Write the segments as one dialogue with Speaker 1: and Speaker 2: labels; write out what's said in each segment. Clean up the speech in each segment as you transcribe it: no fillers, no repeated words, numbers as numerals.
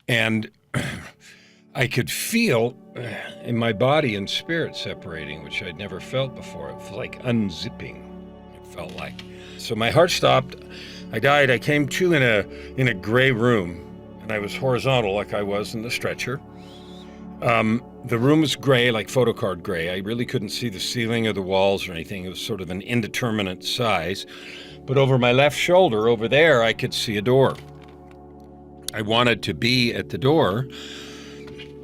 Speaker 1: And I could feel in my body and spirit separating, which I'd never felt before. It was like unzipping, it felt like. So my heart stopped. I died. I came to in a gray room, and I was horizontal like I was in the stretcher. The room was gray, like photocard gray. I really couldn't see the ceiling or the walls or anything. It was sort of an indeterminate size. But over my left shoulder, over there, I could see a door. I wanted to be at the door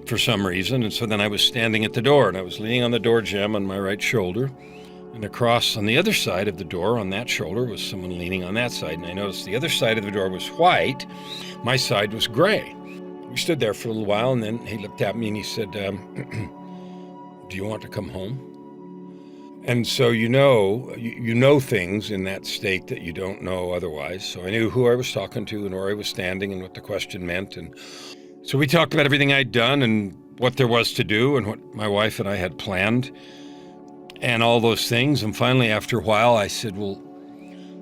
Speaker 1: for some reason, and so then I was standing at the door, and I was leaning on the door jamb on my right shoulder, and across on the other side of the door, on that shoulder, was someone leaning on that side, and I noticed the other side of the door was white, my side was gray. We stood there for a little while, and then he looked at me and he said, do you want to come home? And so you know things in that state that you don't know otherwise. So I knew who I was talking to and where I was standing and what the question meant. And so we talked about everything I'd done and what there was to do and what my wife and I had planned and all those things. And finally, after a while, I said, well,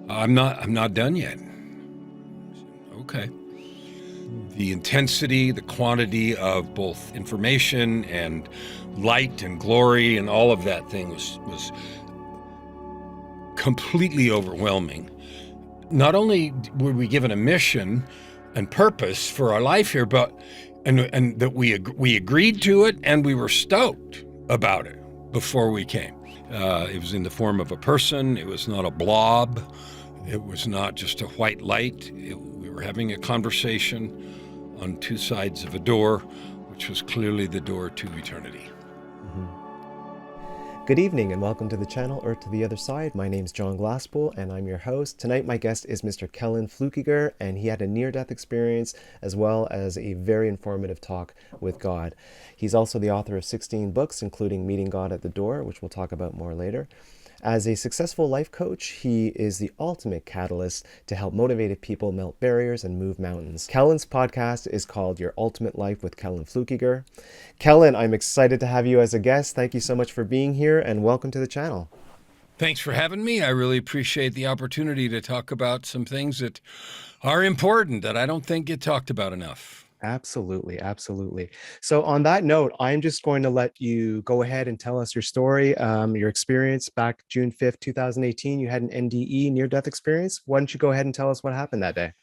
Speaker 1: I'm not done yet. I said, okay. The intensity, the quantity of both information and light and glory and all of that thing was completely overwhelming. Not only were we given a mission and purpose for our life here, but and that we agreed to it, and we were stoked about it before we came. It was in the form of a person. It was not a blob. It was not just a white light. We were having a conversation on two sides of a door, which was clearly the door to eternity.
Speaker 2: Good evening and welcome to the channel Earth to the Other Side. My name's John Glasspool and I'm your host. Tonight my guest is Mr. Kellan Flukiger, and he had a near-death experience as well as a very informative talk with God. He's also the author of 16 books, including Meeting God at the Door, which we'll talk about more later. As a successful life coach, he is the ultimate catalyst to help motivated people melt barriers and move mountains. Kellan's podcast is called Your Ultimate Life with Kellan Flukiger. Kellan, I'm excited to have you as a guest. Thank you so much for being here and welcome to the channel.
Speaker 1: Thanks for having me. I really appreciate the opportunity to talk about some things that are important that I don't think get talked about enough.
Speaker 2: Absolutely, absolutely. So on that note, I'm just going to let you go ahead and tell us your story, your experience back June 5th, 2018. You had an NDE, near-death experience. Why don't you go ahead and tell us what happened that day?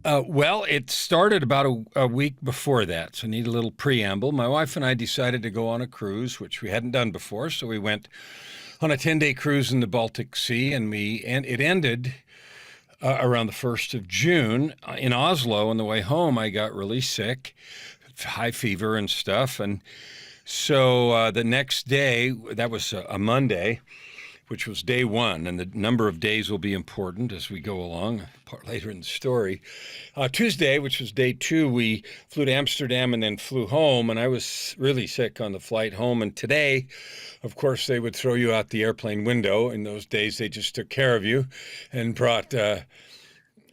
Speaker 1: Well, it started about a week before that, so I need a little preamble. My wife and I decided to go on a cruise, which we hadn't done before, so we went on a 10-day cruise in the Baltic Sea, and it ended around the 1st of June. In Oslo, on the way home, I got really sick, high fever and stuff. And so the next day, that was a Monday, which was day one, and the number of days will be important as we go along later in the story. Tuesday, which was day two, we flew to Amsterdam and then flew home, and I was really sick on the flight home. And today, of course, they would throw you out the airplane window. In those days, they just took care of you and brought,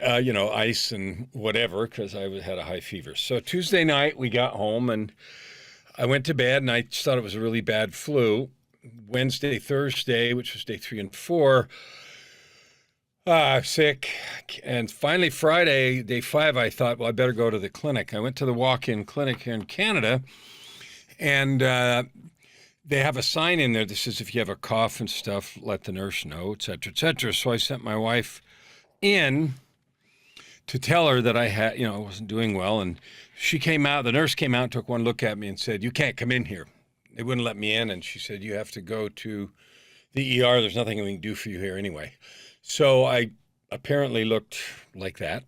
Speaker 1: ice and whatever, because I had a high fever. So Tuesday night, we got home, and I went to bed, and I just thought it was a really bad flu. Wednesday, Thursday, which was day 3 and 4, sick. And finally, Friday, day 5, I thought, well, I better go to the clinic. I went to the walk-in clinic here in Canada, and they have a sign in there that says if you have a cough and stuff, let the nurse know, et cetera, et cetera. So I sent my wife in to tell her that I wasn't doing well. And she came out, the nurse came out, took one look at me and said, you can't come in here. They wouldn't let me in, and she said, you have to go to the ER. There's nothing we can do for you here anyway. So I apparently looked like that.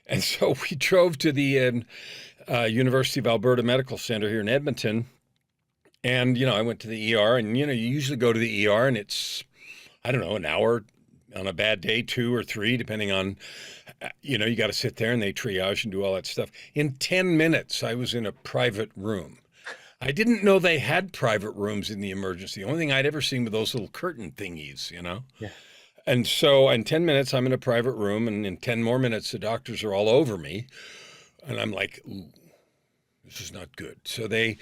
Speaker 1: And so we drove to the University of Alberta Medical Center here in Edmonton. And, I went to the ER, and, you usually go to the ER, and it's, I don't know, an hour on a bad day, 2 or 3, depending on, you got to sit there and they triage and do all that stuff. In 10 minutes, I was in a private room. I didn't know they had private rooms in the emergency. The only thing I'd ever seen were those little curtain thingies,
Speaker 2: Yeah.
Speaker 1: And so in 10 minutes, I'm in a private room, and in 10 more minutes, the doctors are all over me. And I'm like, ooh, this is not good. So they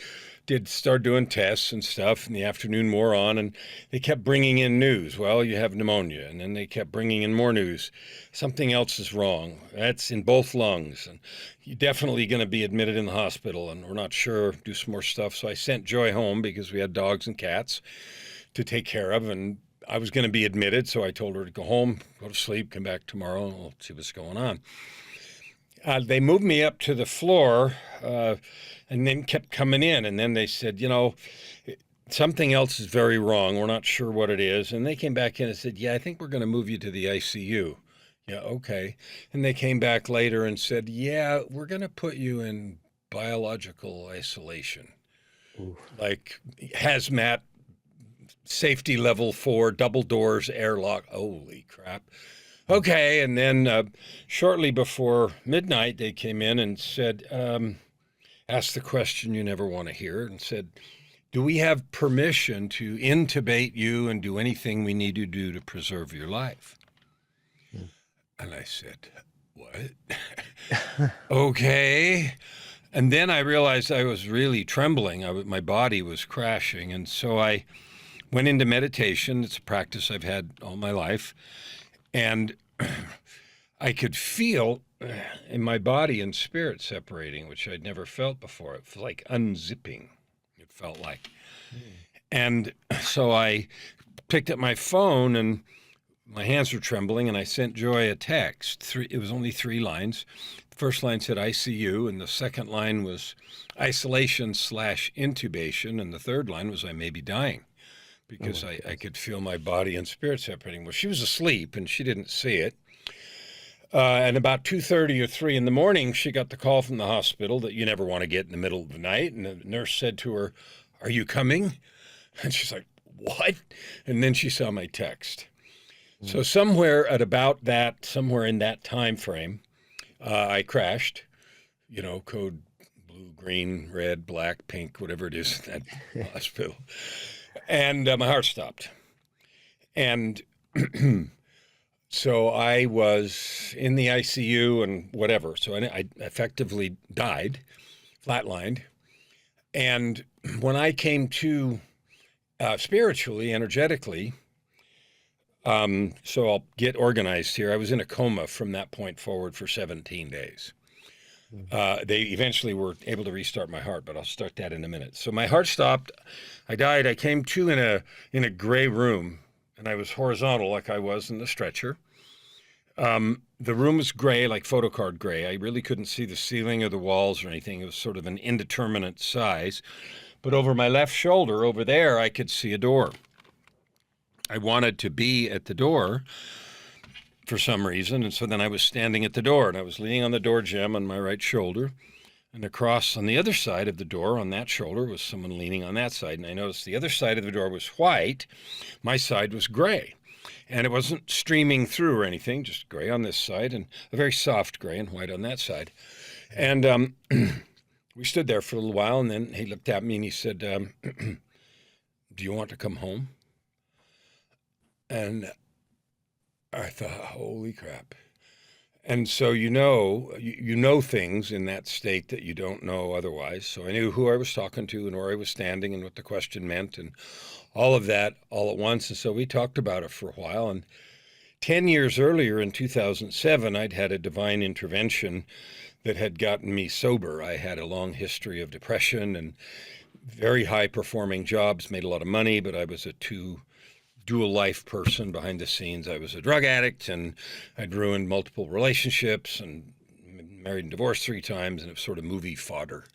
Speaker 1: did start doing tests and stuff. In the afternoon wore on, and they kept bringing in news. Well, you have pneumonia. And then they kept bringing in more news. Something else is wrong. That's in both lungs. And you're definitely going to be admitted in the hospital. And we're not sure, do some more stuff. So I sent Joy home because we had dogs and cats to take care of. And I was going to be admitted. So I told her to go home, go to sleep, come back tomorrow, and we'll see what's going on. They moved me up to the floor and then kept coming in. And then they said, something else is very wrong. We're not sure what it is. And they came back in and said, yeah, I think we're going to move you to the ICU. Yeah, okay. And they came back later and said, yeah, we're going to put you in biological isolation.
Speaker 2: Ooh.
Speaker 1: Like hazmat, safety level 4, double doors, airlock. Holy crap. Okay, and then shortly before midnight, they came in and said, asked the question you never want to hear, and said, do we have permission to intubate you and do anything we need to do to preserve your life? And I said, what? Okay. And then I realized I was really trembling. My body was crashing. And so I went into meditation. It's a practice I've had all my life. And I could feel in my body and spirit separating, which I'd never felt before. It felt like unzipping, it felt like. And so I picked up my phone and my hands were trembling, and I sent Joy a text. It was only 3 lines. The first line said ICU, and the second line was isolation/intubation, and the third line was I may be dying. Because I could feel my body and spirit separating. Well, she was asleep, and she didn't see it. And about 2:30 or 3 in the morning, she got the call from the hospital that you never want to get in the middle of the night. And the nurse said to her, are you coming? And she's like, what? And then she saw my text. So somewhere in that time frame, I crashed, code blue, green, red, black, pink, whatever it is in that hospital. And my heart stopped. And so I was in the ICU and whatever. So I effectively died, flatlined. And when I came to spiritually, energetically, so I'll get organized here. I was in a coma from that point forward for 17 days. They eventually were able to restart my heart, but I'll start that in a minute. So my heart stopped. I died. I came to in a gray room, and I was horizontal like I was in the stretcher. The room was gray, like photocard gray. I really couldn't see the ceiling or the walls or anything. It was sort of an indeterminate size. But over my left shoulder, over there, I could see a door. I wanted to be at the door for some reason, and so then I was standing at the door, and I was leaning on the door jamb on my right shoulder, and across on the other side of the door on that shoulder was someone leaning on that side, and I noticed the other side of the door was white, my side was gray, and it wasn't streaming through or anything, just gray on this side, and a very soft gray and white on that side. And we stood there for a little while, and then he looked at me and he said, do you want to come home? And I thought, holy crap. And so you know things in that state that you don't know otherwise. So I knew who I was talking to and where I was standing and what the question meant and all of that all at once. And so we talked about it for a while. And 10 years earlier in 2007, I'd had a divine intervention that had gotten me sober. I had a long history of depression and very high-performing jobs, made a lot of money, but I was a dual life person behind the scenes. I was a drug addict, and I'd ruined multiple relationships and married and divorced 3 times, and it was sort of movie fodder.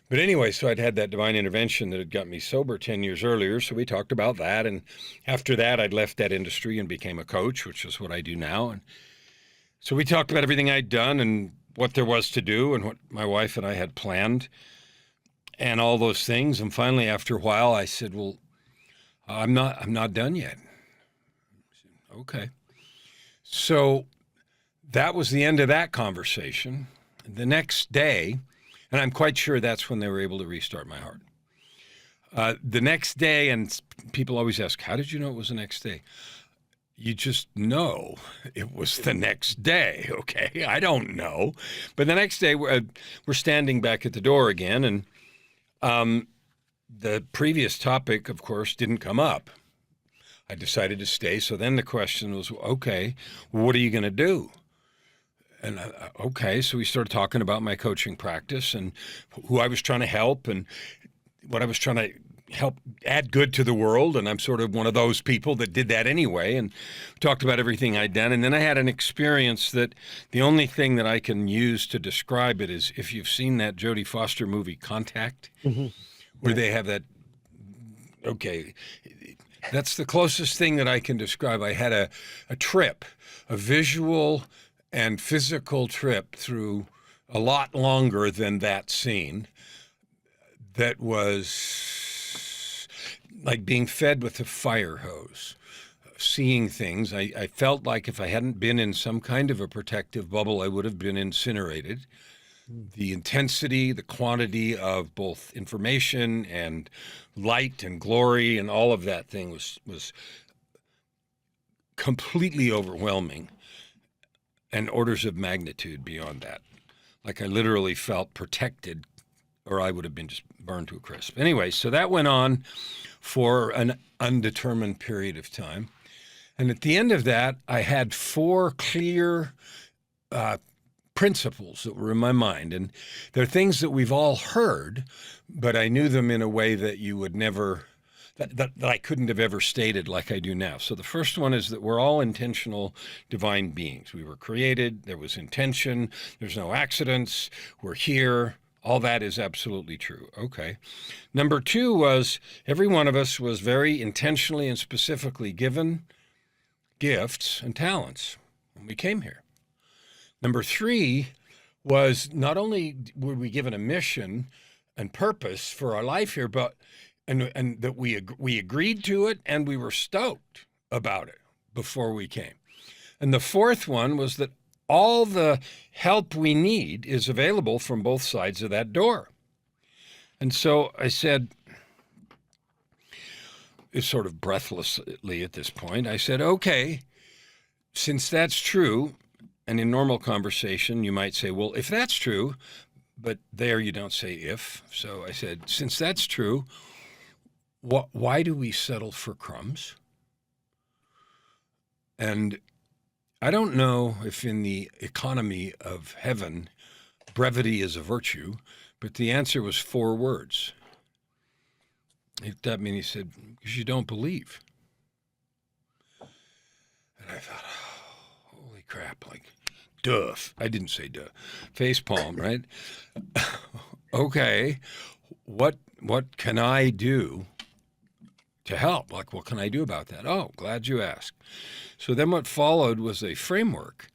Speaker 1: But anyway, so I'd had that divine intervention that had got me sober 10 years earlier. So we talked about that. And after that, I'd left that industry and became a coach, which is what I do now. And so we talked about everything I'd done and what there was to do and what my wife and I had planned and all those things. And finally, after a while, I said, well, I'm not done yet. Okay. So that was the end of that conversation. The next day, and I'm quite sure that's when they were able to restart my heart. The next day, and people always ask, how did you know it was the next day? you just know it was the next day, okay? I don't know. But the next day, we're standing back at the door again, and the previous topic, of course, didn't come up. I decided to stay. So then the question was, okay, what are you going to do? And okay, so we started talking about my coaching practice and who I was trying to help and what I was trying to help add good to the world. And I'm sort of one of those people that did that anyway, and talked about everything I'd done. And then I had an experience that the only thing that I can use to describe it is if you've seen that Jodie Foster movie Contact, where they have that, okay, that's the closest thing that I can describe. I had a trip, a visual and physical trip through a lot longer than that scene that was like being fed with a fire hose, seeing things. I felt like if I hadn't been in some kind of a protective bubble, I would have been incinerated. The intensity, the quantity of both information and light and glory and all of that thing was completely overwhelming and orders of magnitude beyond that. Like I literally felt protected, or I would have been just burned to a crisp. Anyway, so that went on for an undetermined period of time. And at the end of that, I had 4 clear principles that were in my mind. And they're things that we've all heard, but I knew them in a way that you would never, that I couldn't have ever stated like I do now. So the first one is that we're all intentional divine beings. We were created, there was intention, there's no accidents, we're here. All that is absolutely true. Okay. Number 2 was every one of us was very intentionally and specifically given gifts and talents when we came here. Number 3 was not only were we given a mission and purpose for our life here, but and that we agreed to it and we were stoked about it before we came. And the 4th one was that all the help we need is available from both sides of that door. And so I said, it's sort of breathlessly at this point, I said, okay, since that's true, and in normal conversation, you might say, well, if that's true, but there you don't say if. So I said, since that's true, why do we settle for crumbs? And I don't know if in the economy of heaven, brevity is a virtue, but the answer was 4 words. He looked at me and he said, because you don't believe. And I thought, oh, holy crap, like, duh. I didn't say duh. Face palm, right? Okay, what can I do to help? Like, what can I do about that? Oh, glad you asked. So then what followed was a framework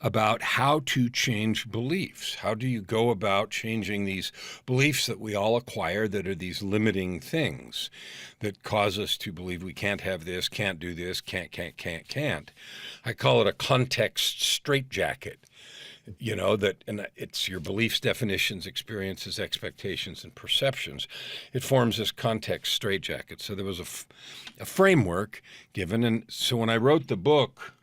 Speaker 1: about how to change beliefs. How do you go about changing these beliefs that we all acquire that are these limiting things that cause us to believe we can't have this, can't do this, can't. I call it a context straitjacket. You know, that, and it's your beliefs, definitions, experiences, expectations, and perceptions. It forms this context straitjacket. So there was a framework given. And so when I wrote the book,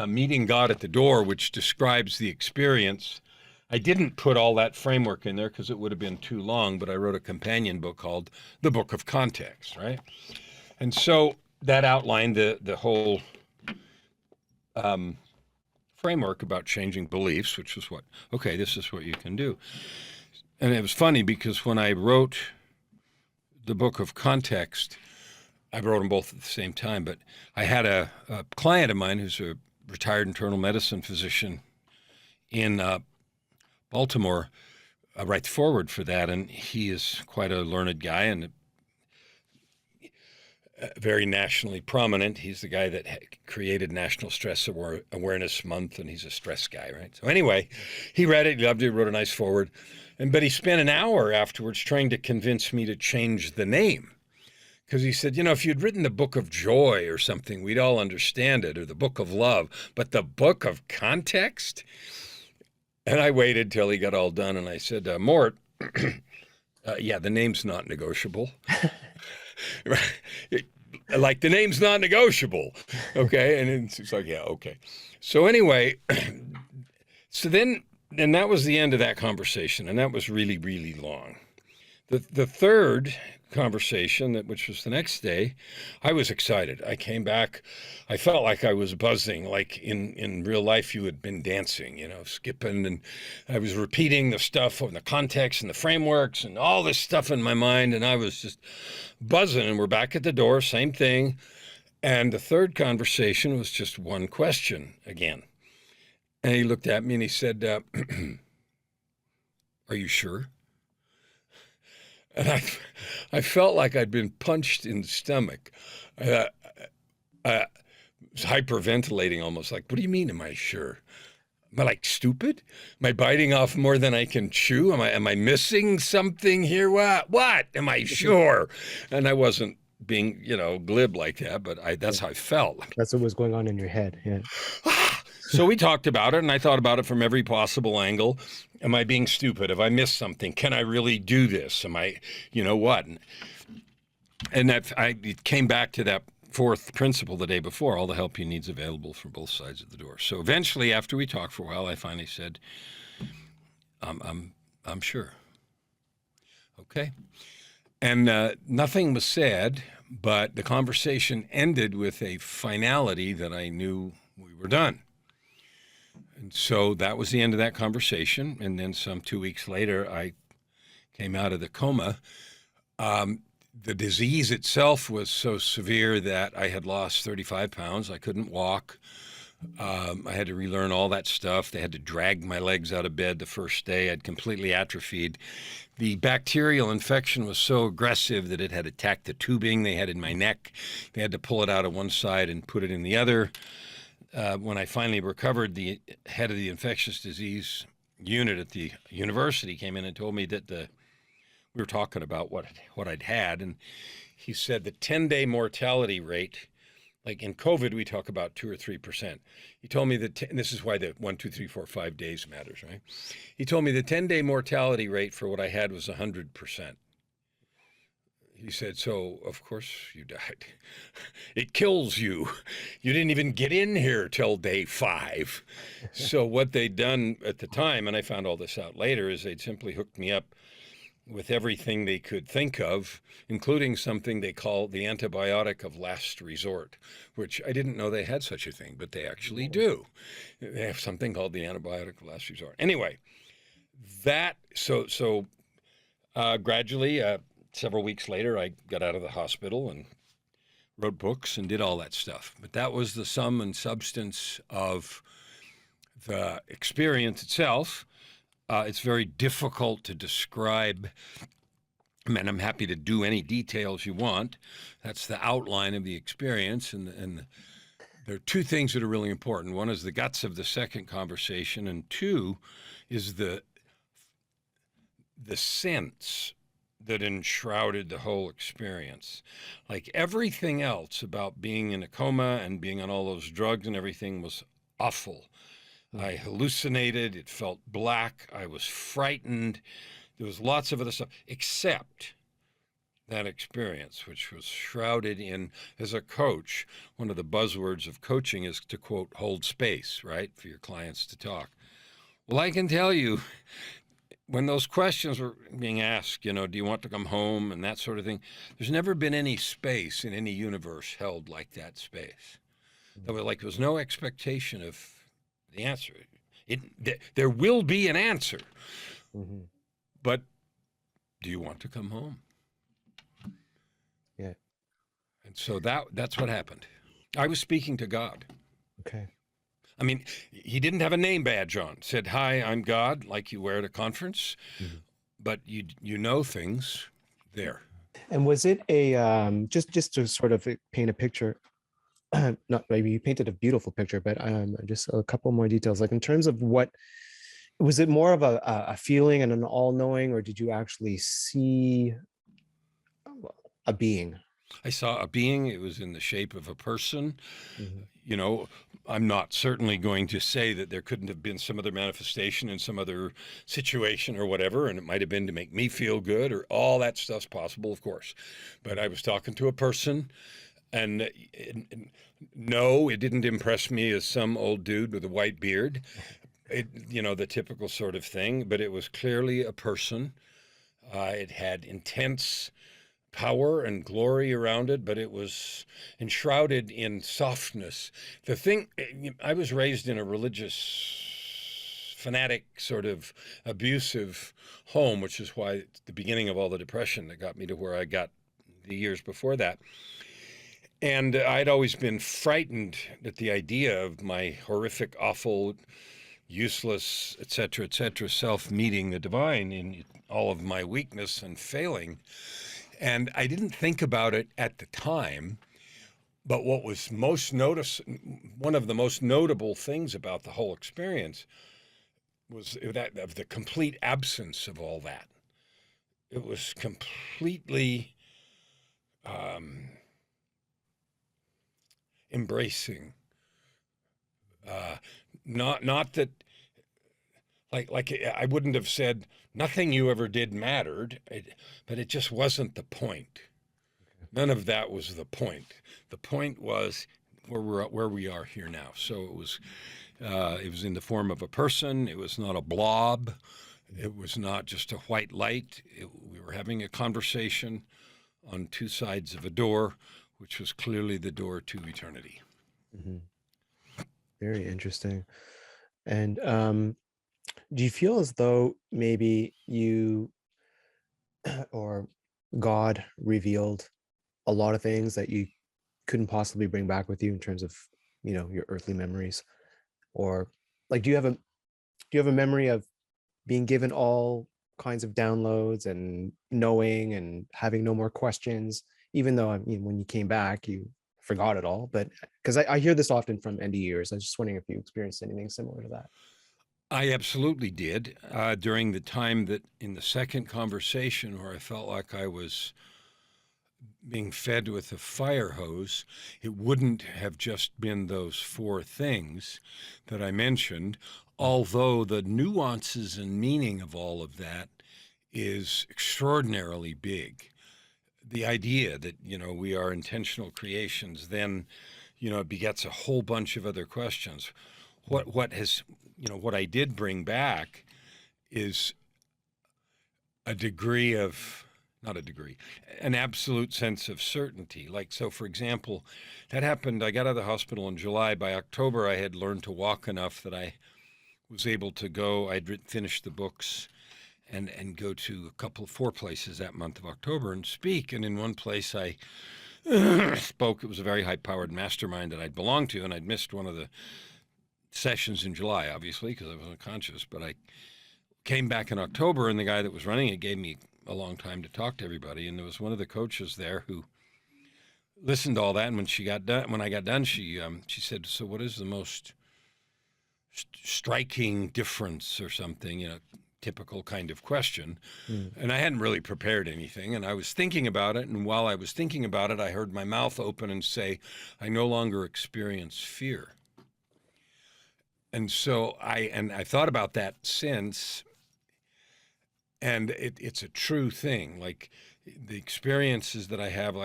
Speaker 1: Meeting God at the Door, which describes the experience, I didn't put all that framework in there because it would have been too long, but I wrote a companion book called The Book of Context, right? And so that outlined the whole framework about changing beliefs, which was okay, this is what you can do. And it was funny because when I wrote the Book of Context, I wrote them both at the same time, but I had a client of mine who's a retired internal medicine physician in Baltimore write the forward for that, and he is quite a learned guy and very nationally prominent. He's the guy that created National Stress Awareness Month, and he's a stress guy, right? So anyway, he read it, loved it, wrote a nice forward, but he spent an hour afterwards trying to convince me to change the name. Because he said, you know, if you'd written the Book of Joy or something, we'd all understand it, or the Book of Love, but the Book of Context? And I waited till he got all done, and I said, Mort, yeah, the name's not negotiable. like the name's non-negotiable. Okay. And it's like, yeah, okay. So anyway, so then, and that was the end of that conversation. And that was really, really long. The third conversation, which was the next day, I was excited. I came back. I felt like I was buzzing, like in real life you had been dancing, skipping. And I was repeating the stuff and the context and the frameworks and all this stuff in my mind. And I was just buzzing. And we're back at the door, same thing. And the third conversation was just one question again. And he looked at me and he said, are you sure? And I felt like I'd been punched in the stomach. I was hyperventilating almost, like, what do you mean, am I sure? Am I like stupid? Am I biting off more than I can chew? Am I missing something here? What? Am I sure? And I wasn't being, glib like that, but that's how I felt.
Speaker 2: That's what was going on in your head. Yeah.
Speaker 1: So we talked about it, and I thought about it from every possible angle. Am I being stupid? Have I missed something? Can I really do this? Am I, what? And it came back to that fourth principle the day before: all the help you need is available from both sides of the door. So eventually, after we talked for a while, I finally said, I'm sure. Okay. And nothing was said, but the conversation ended with a finality that I knew we were done. And so that was the end of that conversation. And then some 2 weeks later, I came out of the coma. The disease itself was so severe that I had lost 35 pounds. I couldn't walk. I had to relearn all that stuff. They had to drag my legs out of bed the first day. I'd completely atrophied. The bacterial infection was so aggressive that it had attacked the tubing they had in my neck. They had to pull it out of one side and put it in the other. When I finally recovered, the head of the infectious disease unit at the university came in and told me that we were talking about what I'd had, and he said the 10-day mortality rate, like in COVID, we talk about 2 or 3%. He told me that, and this is why the 1, 2, 3, 4, 5 days matters, right? He told me the 10-day mortality rate for what I had was 100%. He said, so, of course, you died. It kills you. You didn't even get in here till day 5. So what they'd done at the time, and I found all this out later, is they'd simply hooked me up with everything they could think of, including something they call the antibiotic of last resort, which I didn't know they had such a thing, but they actually do. They have something called the antibiotic of last resort. Anyway, gradually, several weeks later, I got out of the hospital and wrote books and did all that stuff. But that was the sum and substance of the experience itself. It's very difficult to describe, and I'm happy to do any details you want. That's the outline of the experience. And there are two things that are really important. One is the guts of the second conversation, and two is the sense that enshrouded the whole experience. Like everything else about being in a coma and being on all those drugs and everything was awful. I hallucinated. It felt black. I was frightened. There was lots of other stuff, except that experience, which was shrouded in, as a coach, one of the buzzwords of coaching is to, quote, hold space, right, for your clients to talk. Well, I can tell you, when those questions were being asked, do you want to come home and that sort of thing, there's never been any space in any universe held like that space. There was no expectation of the answer. There will be an answer, but do you want to come home?
Speaker 2: Yeah.
Speaker 1: And so that's what happened. I was speaking to God.
Speaker 2: Okay.
Speaker 1: I mean, he didn't have a name badge on. Said, "Hi, I'm God," like you wear at a conference, but you know things there.
Speaker 2: And was it a just to sort of paint a picture? Not maybe you painted a beautiful picture, but just a couple more details. Like in terms of what was it, more of a feeling and an all-knowing, or did you actually see a being?
Speaker 1: I saw a being. It was in the shape of a person. I'm not certainly going to say that there couldn't have been some other manifestation in some other situation or whatever, and it might have been to make me feel good, or all that stuff's possible, of course. But I was talking to a person, And no, it didn't impress me as some old dude with a white beard. The typical sort of thing, but it was clearly a person. It had intense power and glory around it, but it was enshrouded in softness. I was raised in a religious, fanatic, sort of abusive home, which is why it's the beginning of all the depression that got me to where I got the years before that. And I'd always been frightened at the idea of my horrific, awful, useless, etc., etc., self meeting the divine in all of my weakness and failing. And I didn't think about it at the time, but what was one of the most notable things about the whole experience was that of the complete absence of all that. It was completely embracing. Not that, like I wouldn't have said nothing you ever did mattered, but it just wasn't the point. None of that was the point. The point was where we are here now. So it was in the form of a person. It was not a blob. It was not just a white light. We were having a conversation on two sides of a door, which was clearly the door to eternity.
Speaker 2: Mm-hmm. Very interesting. And do you feel as though maybe you or God revealed a lot of things that you couldn't possibly bring back with you in terms of, your earthly memories? Or like, do you have a memory of being given all kinds of downloads and knowing and having no more questions, even though, I mean, when you came back, you forgot it all? But because I hear this often from NDEers, I was just wondering if you experienced anything similar to that.
Speaker 1: I absolutely did during the time that in the second conversation where I felt like I was being fed with a fire hose. It wouldn't have just been those four things that I mentioned, although the nuances and meaning of all of that is extraordinarily big. The idea that, we are intentional creations, then, it begets a whole bunch of other questions. What I did bring back is a degree of, not a degree, an absolute sense of certainty. Like, so for example, that happened, I got out of the hospital in July. By October, I had learned to walk enough that I was able to go, I'd finished the books and go to four places that month of October and speak. And in one place I spoke. It was a very high-powered mastermind that I'd belonged to, and I'd missed one of the sessions in July, obviously, because I was unconscious. But I came back in October, and the guy that was running it gave me a long time to talk to everybody. And there was one of the coaches there who listened to all that. And when I got done, she said, "So what is the most striking difference or something?" Typical kind of question. And I hadn't really prepared anything, and I was thinking about it. And while I was thinking about it, I heard my mouth open and say, "I no longer experience fear." And so I thought about that since, and it's a true thing. Like the experiences that I have,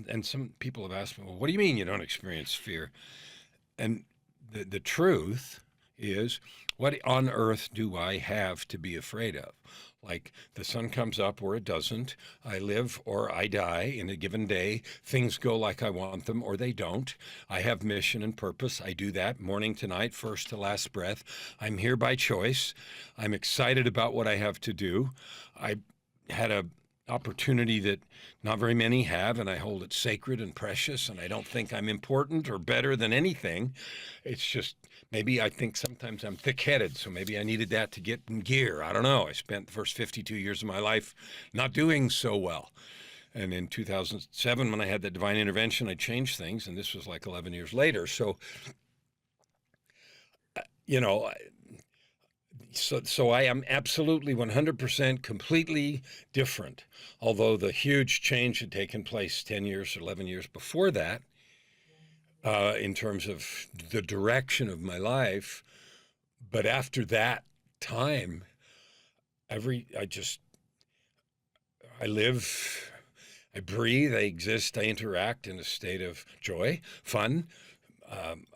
Speaker 1: and some people have asked me, "Well, what do you mean you don't experience fear?" And the truth is, what on earth do I have to be afraid of? Like the sun comes up or it doesn't. I live or I die in a given day. Things go like I want them or they don't. I have mission and purpose. I do that morning to night, first to last breath. I'm here by choice. I'm excited about what I have to do. I had a opportunity that not very many have, and I hold it sacred and precious, and I don't think I'm important or better than anything. It's just maybe I think sometimes I'm thick-headed, so maybe I needed that to get in gear. I don't know. I spent the first 52 years of my life not doing so well. And in 2007, when I had that divine intervention, I changed things, and this was like 11 years later. So, you know, so I am absolutely 100% completely different. Although the huge change had taken place 10 years or 11 years before that, in terms of the direction of my life. But after that time, I live I breathe, I exist, I interact in a state of joy, fun. Um,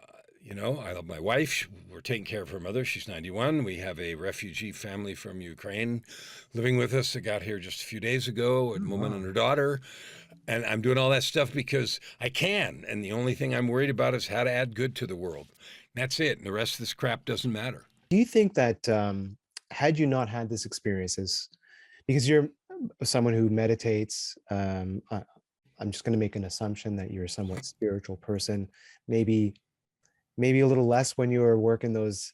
Speaker 1: I love my wife. We're taking care of her mother. She's 91. We have a refugee family from Ukraine living with us that got here just a few days ago, a
Speaker 2: Oh,
Speaker 1: woman and
Speaker 2: wow.
Speaker 1: her daughter. And I'm doing all that stuff because I can. And the only thing I'm worried about is how to add good to the world. That's it. And the rest of this crap doesn't matter.
Speaker 2: Do you think that had you not had this experiences, because you're someone who meditates, I'm just going to make an assumption that you're a somewhat spiritual person, maybe maybe a little less when you were working those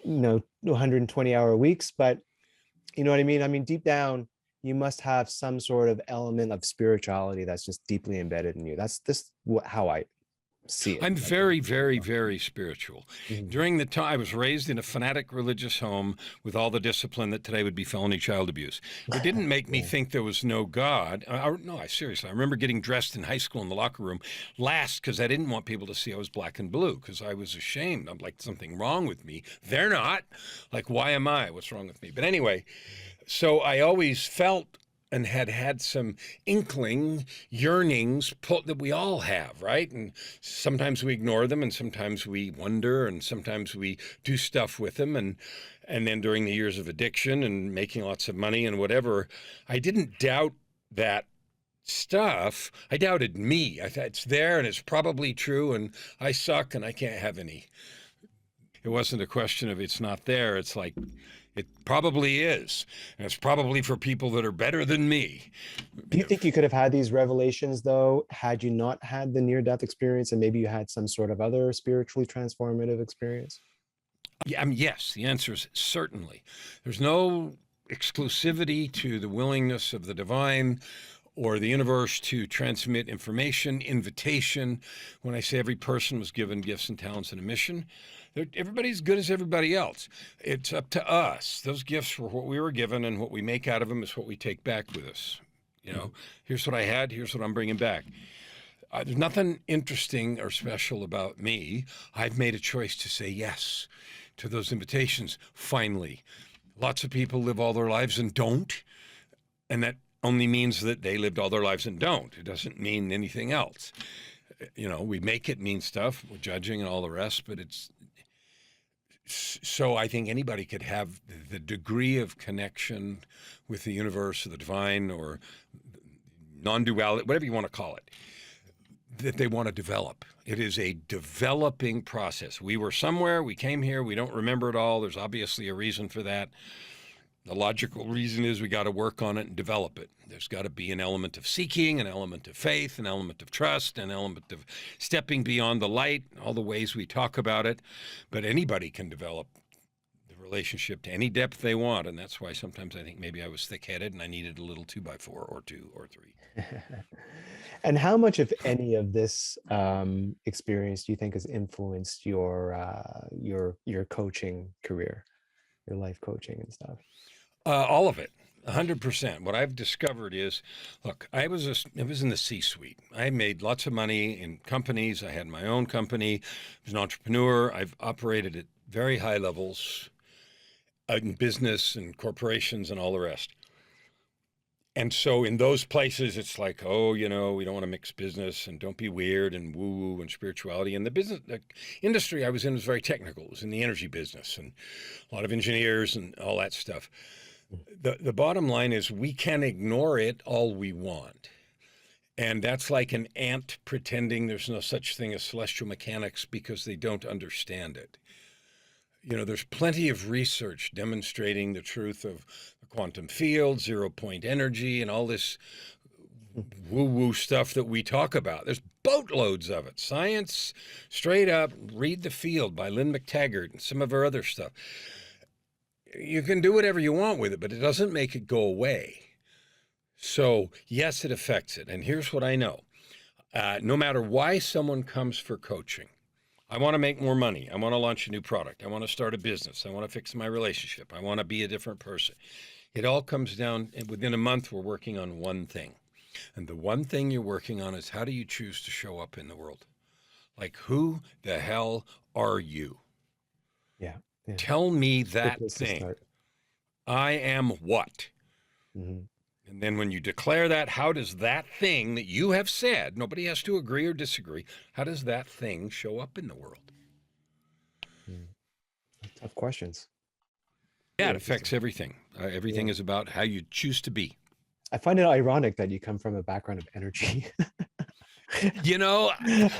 Speaker 2: 120-hour weeks, but you know what I mean? I mean, deep down, you must have some sort of element of spirituality that's just deeply embedded in you. That's this how I see it.
Speaker 1: I'm very, very, very spiritual.
Speaker 2: Mhm.
Speaker 1: During the time I was raised in a fanatic religious home with all the discipline that today would be felony child abuse. It didn't make me
Speaker 2: Yeah.
Speaker 1: think there was no God. No, I seriously, I remember getting dressed in high school in the locker room last because I didn't want people to see I was black and blue because I was ashamed. I'm like, something wrong with me. They're not. Like, why am I? What's wrong with me? But anyway, so I always felt and had some inkling, yearnings that we all have, right? And sometimes we ignore them, and sometimes we wonder, and sometimes we do stuff with them. And then during the years of addiction and making lots of money and whatever, I didn't doubt that stuff. I doubted me. I thought it's there and it's probably true, and I suck and I can't have any. It wasn't a question of it's not there. It's like, it probably is. And it's probably for people that are better than me.
Speaker 2: Do you think you could have had these revelations though, had you not had the near-death experience and maybe you had some sort of other spiritually transformative experience?
Speaker 1: Yeah, I mean, yes, the answer is certainly. There's no exclusivity to the willingness of the divine or the universe to transmit information, invitation. When I say every person was given gifts and talents and a mission, everybody's good as everybody else. It's up to us. Those gifts were what we were given, and what we make out of them is what we take back with us. Here's what I had, here's what I'm bringing back. There's nothing interesting or special about me. I've made a choice to say yes to those invitations, finally. Lots of people live all their lives and don't, and that only means that they lived all their lives and don't. It doesn't mean anything else. We make it mean stuff, we're judging and all the rest, but it's so I think anybody could have the degree of connection with the universe or the divine or non-duality, whatever you want to call it, that they want to develop. It is a developing process. We were somewhere, we came here, we don't remember it all. There's obviously a reason for that. The logical reason is we got to work on it and develop it. There's got to be an element of seeking, an element of faith, an element of trust, an element of stepping beyond the light, all the ways we talk about it. But anybody can develop the relationship to any depth they want. And that's why sometimes I think maybe I was thick-headed and I needed a little 2x4 or 2 or 3.
Speaker 2: And how much, if any, of this experience do you think has influenced your coaching career, your life coaching and stuff?
Speaker 1: All of it. 100%. What I've discovered is, look, I was in the C-suite. I made lots of money in companies. I had my own company. I was an entrepreneur. I've operated at very high levels in business and corporations and all the rest. And so in those places, it's like, oh, we don't want to mix business and don't be weird and woo-woo and spirituality. And the industry I was in was very technical. It was in the energy business and a lot of engineers and all that stuff. The bottom line is we can ignore it all we want. And that's like an ant pretending there's no such thing as celestial mechanics because they don't understand it. There's plenty of research demonstrating the truth of the quantum field, 0-point energy, and all this woo-woo stuff that we talk about. There's boatloads of it. Science, straight up, read The Field by Lynn McTaggart and some of her other stuff. You can do whatever you want with it, but it doesn't make it go away. So, yes, it affects it. And here's what I know. No matter why someone comes for coaching, I want to make more money. I want to launch a new product. I want to start a business. I want to fix my relationship. I want to be a different person. It all comes down, and within a month, we're working on one thing. And the one thing you're working on is how do you choose to show up in the world? Like, who the hell are you?
Speaker 2: Yeah.
Speaker 1: Tell me
Speaker 2: Good
Speaker 1: that
Speaker 2: place to
Speaker 1: thing.
Speaker 2: start.
Speaker 1: I am what?
Speaker 2: Mhm.
Speaker 1: And then when you declare that, how does that thing that you have said, nobody has to agree or disagree, how does that thing show up in the world?
Speaker 2: Tough questions.
Speaker 1: Yeah,
Speaker 2: Very
Speaker 1: it affects
Speaker 2: interesting.
Speaker 1: everything. Everything
Speaker 2: Yeah.
Speaker 1: is about how you choose to be.
Speaker 2: I find it ironic that you come from a background of energy.
Speaker 1: You know,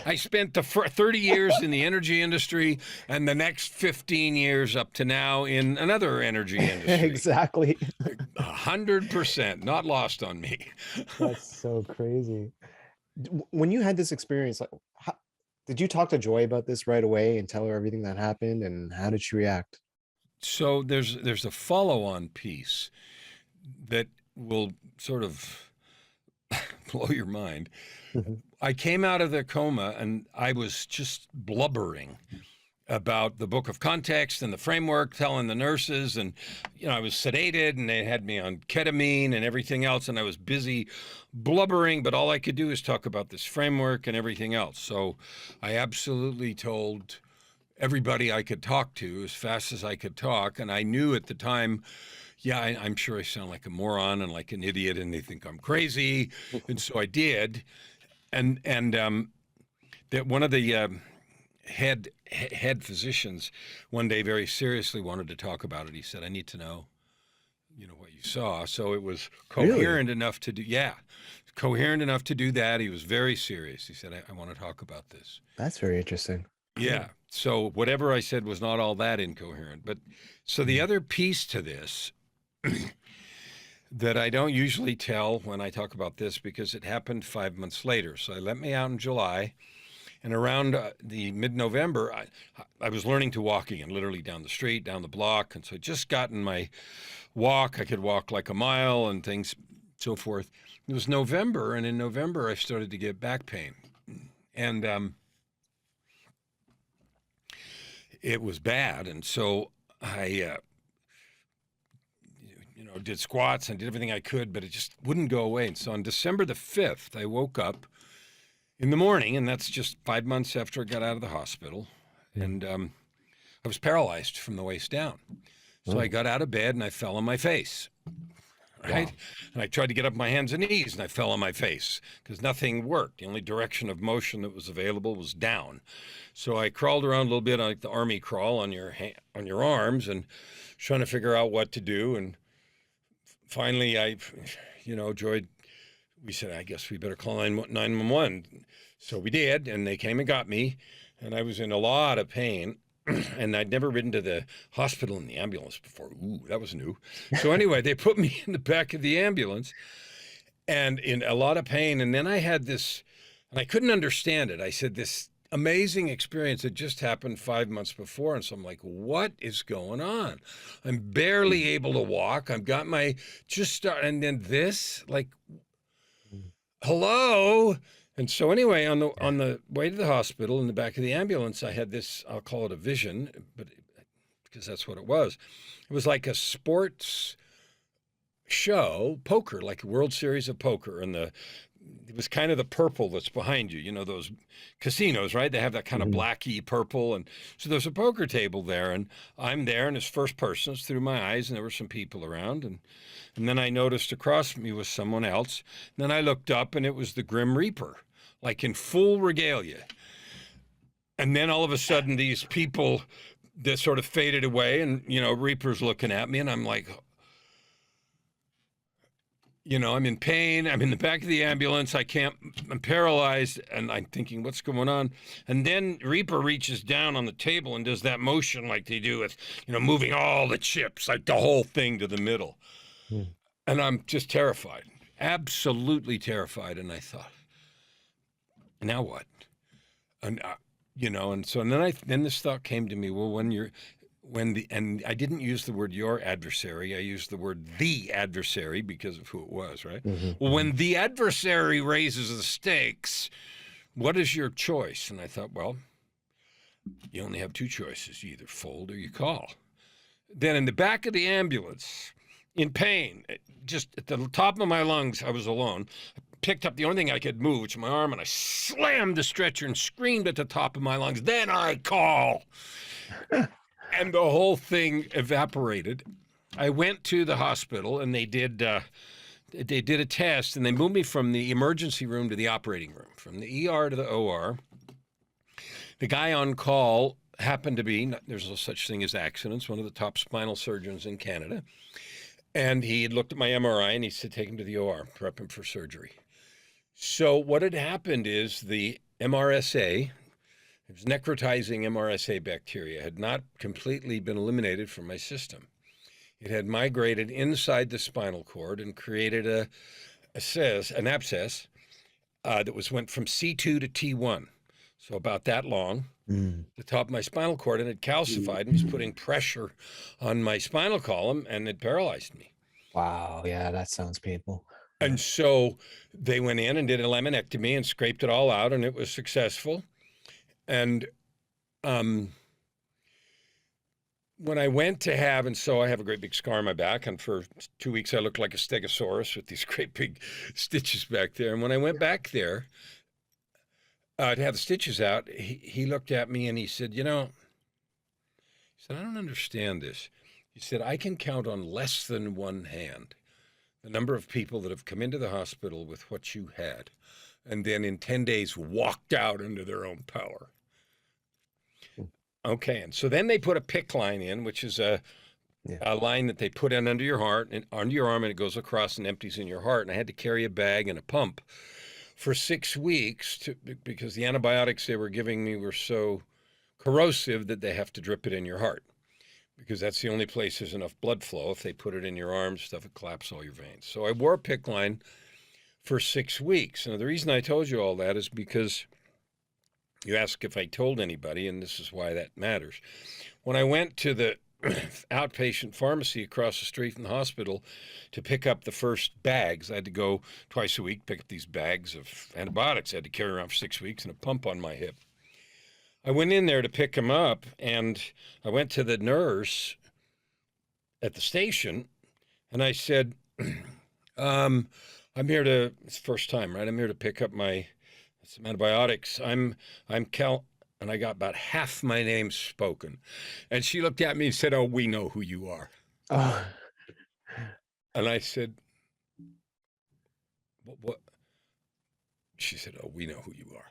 Speaker 1: I spent the 30 years in the energy industry and the next 15 years up to now in another energy industry.
Speaker 2: Exactly.
Speaker 1: 100%, not lost on me.
Speaker 2: That's so crazy. When you had this experience, like, did you talk to Joy about this right away and tell her everything that happened, and how did she react?
Speaker 1: So there's a follow-on piece that will sort of blow your mind.
Speaker 2: Mhm.
Speaker 1: I came out of the coma and I was just blubbering about the book of context and the framework, telling the nurses, and I was sedated and they had me on ketamine and everything else, and I was busy blubbering, but all I could do is talk about this framework and everything else. So I absolutely told everybody I could talk to as fast as I could talk, and I knew at the time, yeah, I'm sure I sound like a moron and like an idiot, and they think I'm crazy, and so I did, and that one of the head physicians one day very seriously wanted to talk about it. He said, "I need to know, what you saw." So it was
Speaker 2: Really?
Speaker 1: coherent enough to do, yeah, coherent enough to do that. He was very serious. He said, I want to talk about this.
Speaker 2: That's very interesting.
Speaker 1: Yeah.
Speaker 2: Cool.
Speaker 1: So whatever I said was not all that incoherent. But so the
Speaker 2: Mhm.
Speaker 1: other piece to this that I don't usually tell when I talk about this, because it happened 5 months later. So they let me out in July. And around the mid-November, I was learning to walk again, literally down the street, down the block. And so I just gotten my walk. I could walk like a mile and things, so forth. It was November, and in November I started to get back pain, and it was bad. And so I, did squats and did everything I could, but it just wouldn't go away. And so on December the 5th, I woke up in the morning, and that's just 5 months after I got out of the hospital,
Speaker 2: Mhm.
Speaker 1: and I was paralyzed from the waist down. So I
Speaker 2: Oh,
Speaker 1: got out of bed and I fell on my face, right?
Speaker 2: wow.
Speaker 1: And I tried to get up my hands and knees and I fell on my face because nothing worked. The only direction of motion that was available was down. So I crawled around a little bit like the army crawl on your arms and trying to figure out what to do. And finally, Joy, we said, I guess we better call 911. So we did, and they came and got me, and I was in a lot of pain. And I'd never ridden to the hospital in the ambulance before. Ooh, that was new. So anyway, they put me in the back of the ambulance and in a lot of pain. And then I had this, and I couldn't understand it. I said, this amazing experience had just happened 5 months before. And so I'm like, what is going on? I'm barely able to walk. I've got my just start. And then this, like,
Speaker 2: Mhm.
Speaker 1: hello. And so anyway, on the way to the hospital in the back of the ambulance, I had this, I'll call it a vision, but because that's what it was. It was like a sports show, poker, like a World Series of Poker, and it was kind of the purple that's behind you. You know those casinos, right? They have that kind of
Speaker 2: Mhm.
Speaker 1: blacky purple, and so there's a poker table there, and I'm there, and it's first person. It's through my eyes, and there were some people around, and then I noticed across me was someone else. And then I looked up, and it was the Grim Reaper, like in full regalia. And then all of a sudden, these people that sort of faded away, and Reaper's looking at me, and I'm like, I'm in pain. I'm in the back of the ambulance. I'm paralyzed. And I'm thinking, what's going on? And then Reaper reaches down on the table and does that motion like they do with, moving all the chips, like the whole thing to the middle.
Speaker 2: Mhm.
Speaker 1: And I'm just terrified, absolutely terrified. And I thought, now what? And, and so and then this thought came to me, well, and I didn't use the word your adversary, I used the word the adversary because of who it was, right?
Speaker 2: Mhm.
Speaker 1: Well,
Speaker 2: Mhm.
Speaker 1: when the adversary raises the stakes, what is your choice? And I thought, well, you only have two choices. You either fold or you call. Then in the back of the ambulance, in pain, just at the top of my lungs, I was alone. I picked up the only thing I could move, which was my arm, and I slammed the stretcher and screamed at the top of my lungs, then I call. And the whole thing evaporated. I went to the hospital and they did they did a test, and they moved me from the emergency room to the operating room, from the ER to the OR. The guy on call happened to be, there's no such thing as accidents, one of the top spinal surgeons in Canada. And he had looked at my MRI and he said, take him to the OR, prep him for surgery. So what had happened is the MRSA, it was necrotizing MRSA bacteria, had not completely been eliminated from my system. It had migrated inside the spinal cord and created an abscess that went from C2 to T1, so about that long, the top of my spinal cord, and it calcified and was putting pressure on my spinal column, and it paralyzed me.
Speaker 2: Wow. Yeah, that sounds painful.
Speaker 1: And so they went in and did a laminectomy and scraped it all out, and it was successful. And when I went to have, and so I have a great big scar on my back, and for 2 weeks I looked like a stegosaurus with these great big stitches back there. And when I went back there to have the stitches out, he looked at me and he said, he said, I don't understand this. He said, I can count on less than one hand the number of people that have come into the hospital with what you had, and then in 10 days walked out under their own power. Okay, and so then they put a PICC line in, which is a line that they put in under your heart and under your arm, and it goes across and empties in your heart. And I had to carry a bag and a pump for 6 weeks because the antibiotics they were giving me were so corrosive that they have to drip it in your heart, because that's the only place there's enough blood flow. If they put it in your arms, stuff, it collapses all your veins. So I wore a PICC line for 6 weeks. Now, the reason I told you all that is because you asked if I told anybody, and this is why that matters. When I went to the outpatient pharmacy across the street from the hospital to pick up the first bags, I had to go twice a week, pick up these bags of antibiotics I had to carry around for 6 weeks and a pump on my hip. I went in there to pick them up, and I went to the nurse at the station, and I said, I'm here to, it's the first time, right? I'm here to pick up some antibiotics. I'm Kel, and I got about half my name spoken. And she looked at me and said, oh, we know who you are.
Speaker 2: Oh.
Speaker 1: And I said, what? She said, oh, we know who you are.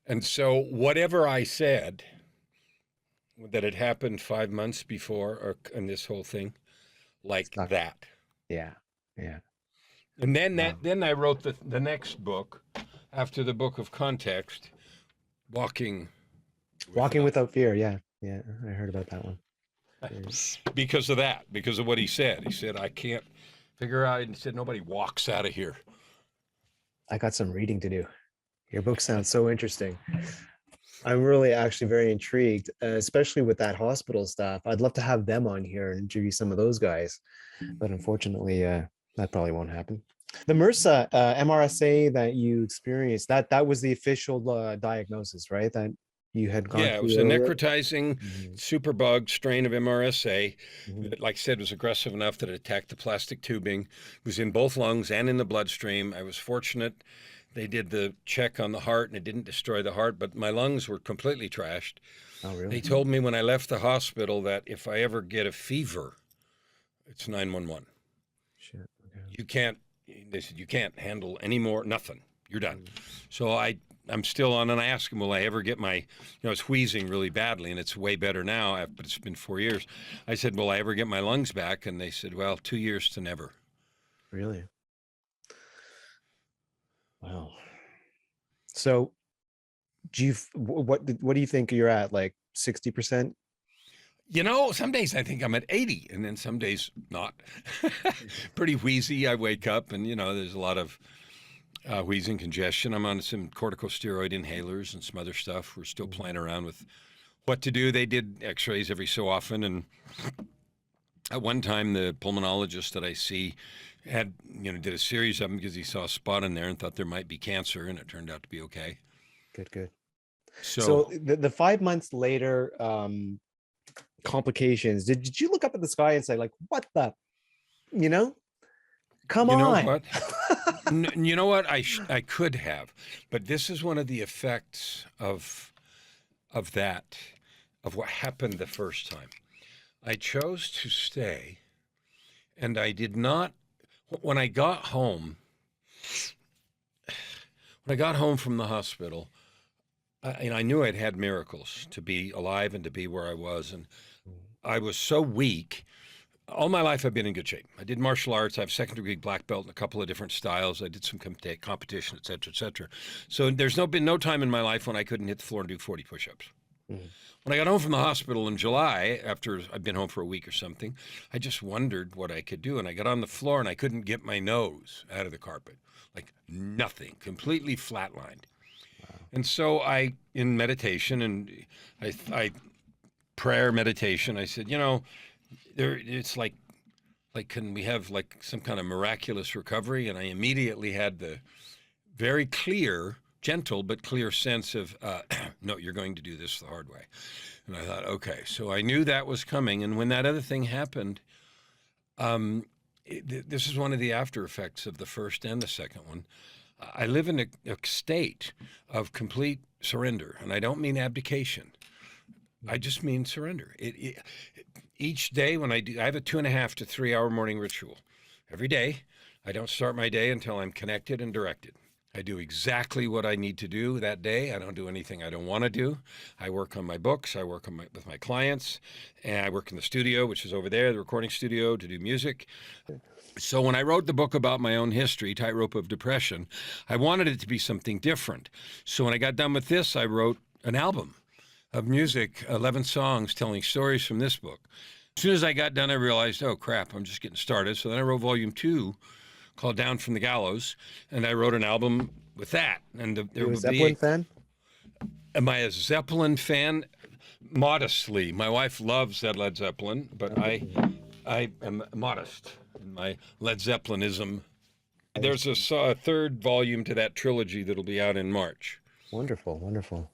Speaker 1: And so whatever I said that had happened 5 months before, in this whole thing, like that.
Speaker 2: Yeah.
Speaker 1: And then I wrote the next book after the book of context, Walking
Speaker 2: Without Fear. Yeah. I heard about that one.
Speaker 1: Because of that, because of what he said. He said, I can't figure out, and he said, nobody walks out of here.
Speaker 2: I got some reading to do. Your book sounds so interesting. I'm really actually very intrigued, especially with that hospital staff. I'd love to have them on here and interview some of those guys, but unfortunately, that probably won't happen. The MRSA, MRSA that you experienced, that was the official diagnosis, right? That you had gone through.
Speaker 1: Yeah, it was a necrotizing superbug strain of MRSA that, like I said, was aggressive enough that it attacked the plastic tubing. It was in both lungs and in the bloodstream. I was fortunate. They did the check on the heart, and it didn't destroy the heart, but my lungs were completely trashed.
Speaker 2: Oh, really?
Speaker 1: They told me when I left the hospital that if I ever get a fever, it's 911. Shit. Okay. They said, you can't handle any more, nothing. You're done. So I'm still on, and I asked him, will I ever get my, it's wheezing really badly, and it's way better now, but it's been 4 years. I said, will I ever get my lungs back? And they said, well, 2 years to never.
Speaker 2: Really? Wow. So what do you think you're at, like 60%?
Speaker 1: Some days I think I'm at 80, and then some days not. Pretty wheezy. I wake up and, there's a lot of wheezing, congestion. I'm on some corticosteroid inhalers and some other stuff. We're still playing around with what to do. They did x-rays every so often. And at one time, the pulmonologist that I see had, did a series of them because he saw a spot in there and thought there might be cancer, and it turned out to be okay.
Speaker 2: Good.
Speaker 1: So
Speaker 2: the 5 months later, complications, did you look up at the sky and say, like, what the, come on?
Speaker 1: You know what? You know what? I could have, but this is one of the effects of what happened the first time. I chose to stay, and I did not. when I got home, from the hospital, I knew I'd had miracles to be alive and to be where I was. And I was so weak. All my life, I've been in good shape. I did martial arts. I have second-degree black belt in a couple of different styles. I did some competition, et cetera, et cetera. So there's been no time in my life when I couldn't hit the floor and do 40 push-ups. When I got home from the hospital in July, after I'd been home for a week or something, I just wondered what I could do. And I got on the floor and I couldn't get my nose out of the carpet. Like nothing, completely flatlined. And so in meditation and I prayer meditation, I said, it's like can we have like some kind of miraculous recovery? And I immediately had the very clear, gentle but clear sense of no, you're going to do this the hard way. And I thought, okay, so I knew that was coming. And when that other thing happened, this is one of the after effects of the first and the second one. I live in a state of complete surrender, and I don't mean abdication. I just mean surrender. Each day when I have a 2.5 to 3 hour morning ritual. Every day, I don't start my day until I'm connected and directed. I do exactly what I need to do that day. I don't do anything I don't want to do. I work on my books. I work with my clients, and I work in the studio, which is over there, the recording studio, to do music. So when I wrote the book about my own history, Tightrope of Depression, I wanted it to be something different. So when I got done with this, I wrote an album of music, 11 songs telling stories from this book. As soon as I got done, I realized, oh, crap, I'm just getting started. So then I wrote volume 2 called Down from the Gallows, and I wrote an album with that. And
Speaker 2: You're a Zeppelin fan?
Speaker 1: Am I a Zeppelin fan? Modestly. My wife loves that Led Zeppelin, but I am modest in my Led Zeppelinism. There's a third volume to that trilogy that'll be out in March.
Speaker 2: Wonderful, wonderful.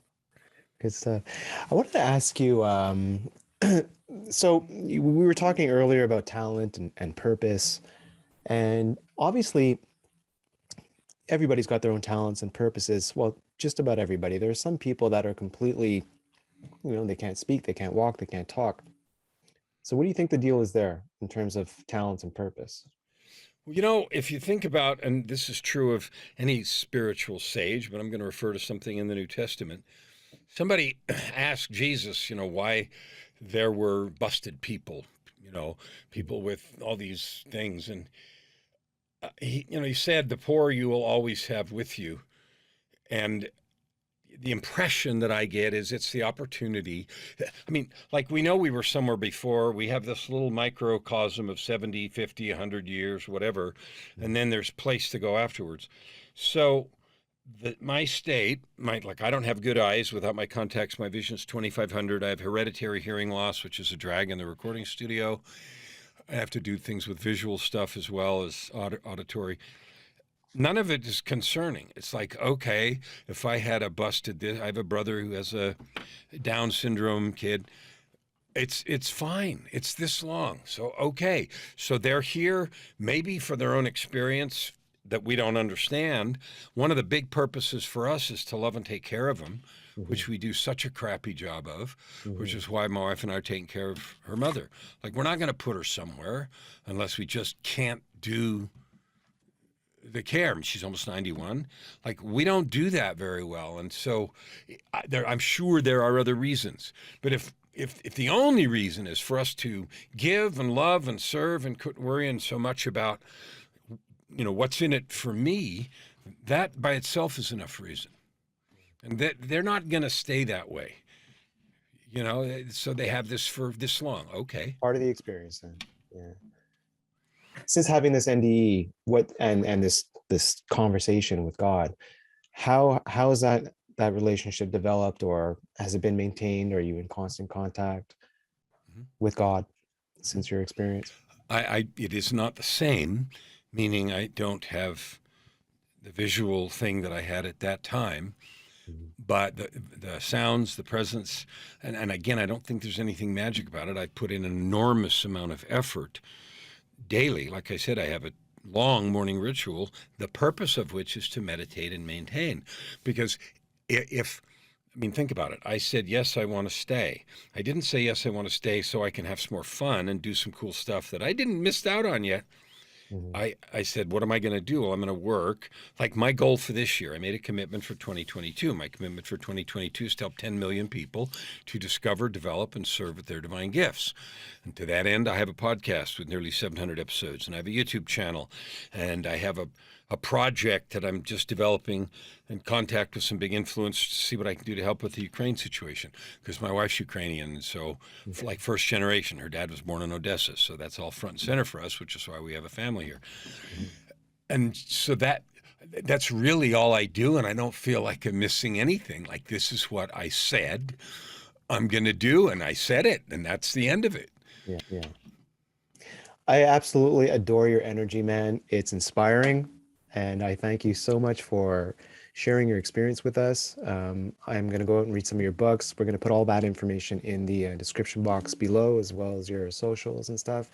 Speaker 2: Good stuff. I wanted to ask you, so we were talking earlier about talent and purpose, and obviously everybody's got their own talents and purposes. Well, just about everybody. There are some people that are completely, they can't speak, they can't walk, they can't talk. So what do you think the deal is there in terms of talents and purpose?
Speaker 1: If you think about, and this is true of any spiritual sage, but I'm going to refer to something in the New Testament. Somebody asked Jesus, why there were busted people, people with all these things. And, he said, the poor you will always have with you. And the impression that I get is it's the opportunity. I mean, like we know we were somewhere before. We have this little microcosm of 70, 50, 100 years, whatever. And then there's place to go afterwards. So my state, I don't have good eyes without my contacts. My vision's 2500. I have hereditary hearing loss, which is a drag in the recording studio. I have to do things with visual stuff as well as auditory. None of it is concerning. It's like, okay, if I had I have a brother who has a Down syndrome kid. It's fine. It's this long. So, okay. So they're here maybe for their own experience that we don't understand. One of the big purposes for us is to love and take care of them, which we do such a crappy job of, which is why my wife and I are taking care of her mother. Like, we're not going to put her somewhere unless we just can't do the care. I mean, she's almost 91. Like, we don't do that very well. And so I'm sure there are other reasons. But if the only reason is for us to give and love and serve and quit worrying so much about, what's in it for me, that by itself is enough reason. And they're not going to stay that way. So they have this for this long. Okay.
Speaker 2: Part of the experience then. Yeah. Since having this NDE, and this conversation with God, how has that relationship developed, or has it been maintained? Are you in constant contact with God since your experience?
Speaker 1: It is not the same, meaning I don't have the visual thing that I had at that time, but the sounds, the presence, and again, I don't think there's anything magic about it. I put in an enormous amount of effort daily. Like I said, I have a long morning ritual, the purpose of which is to meditate and maintain. Because think about it. I said, yes, I want to stay. I didn't say, yes, I want to stay so I can have some more fun and do some cool stuff that I didn't miss out on yet.
Speaker 2: Mhm.
Speaker 1: I said, what am I going to do? Well, I'm going to work. Like my goal for this year, I made a commitment for 2022. My commitment for 2022 is to help 10 million people to discover, develop, and serve with their divine gifts. And to that end, I have a podcast with nearly 700 episodes, and I have a YouTube channel, and I have a project that I'm just developing in contact with some big influencers to see what I can do to help with the Ukraine situation. Because my wife's Ukrainian, and so like first generation, her dad was born in Odessa, so that's all front and center for us, which is why we have a family here.
Speaker 2: Mhm.
Speaker 1: And so that's really all I do, and I don't feel like I'm missing anything. Like this is what I said I'm going to do, and I said it, and that's the end of it.
Speaker 2: Yeah, yeah. I absolutely adore your energy, man. It's inspiring, and I thank you so much for sharing your experience with us. I'm going to go out and read some of your books. We're going to put all that information in the description box below, as well as your socials and stuff.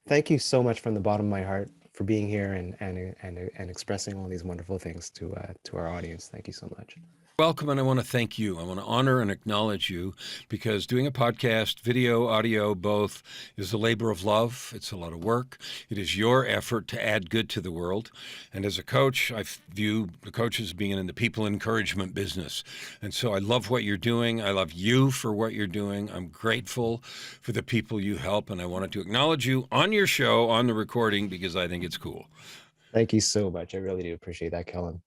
Speaker 2: Thank you so much from the bottom of my heart for being here and expressing all these wonderful things to our audience. Thank you so much.
Speaker 1: Welcome, and I want to thank you. I want to honor and acknowledge you because doing a podcast, video, audio, both, is a labor of love. It's a lot of work. It is your effort to add good to the world. And as a coach, I view the coaches as being in the people encouragement business. And so I love what you're doing. I love you for what you're doing. I'm grateful for the people you help, and I wanted to acknowledge you on your show, on the recording, because I think it's cool.
Speaker 2: Thank you so much. I really do appreciate that, Kellen.